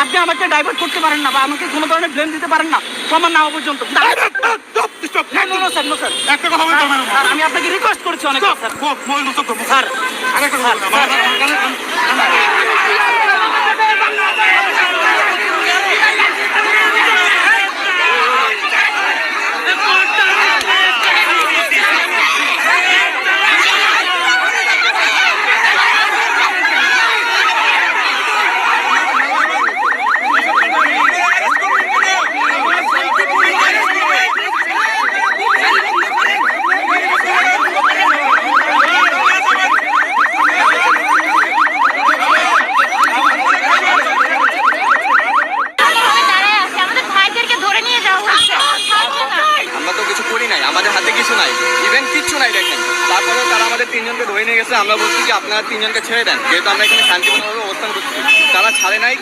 আপনি আমাকে ডাইভার্ট করতে পারেন না বা আমাকে কোনো ধরনের ব্লেম দিতে পারেন না প্রমাণ না হওয়া পর্যন্ত। একটা কথা বলতে হবে না। স্যার, আমি আপনাকে রিকোয়েস্ট করেছি অনেক স্যার। স্যার আরেকটা কথা বলতে আমরা তো কিছু করি নাই, আমাদের হাতে কিছু নাই, ইভেন কিচ্ছু নাই দেখেন। তারপরেও তারা আমাদের তিনজনকে ধরে নিয়ে গেছে। আমরা বলছি যে আপনারা তিনজনকে ছেড়ে দেন, যেহেতু আমরা এখানে শান্তিপূর্ণভাবে অবস্থান করছি। তারা ছাড়ে নাই।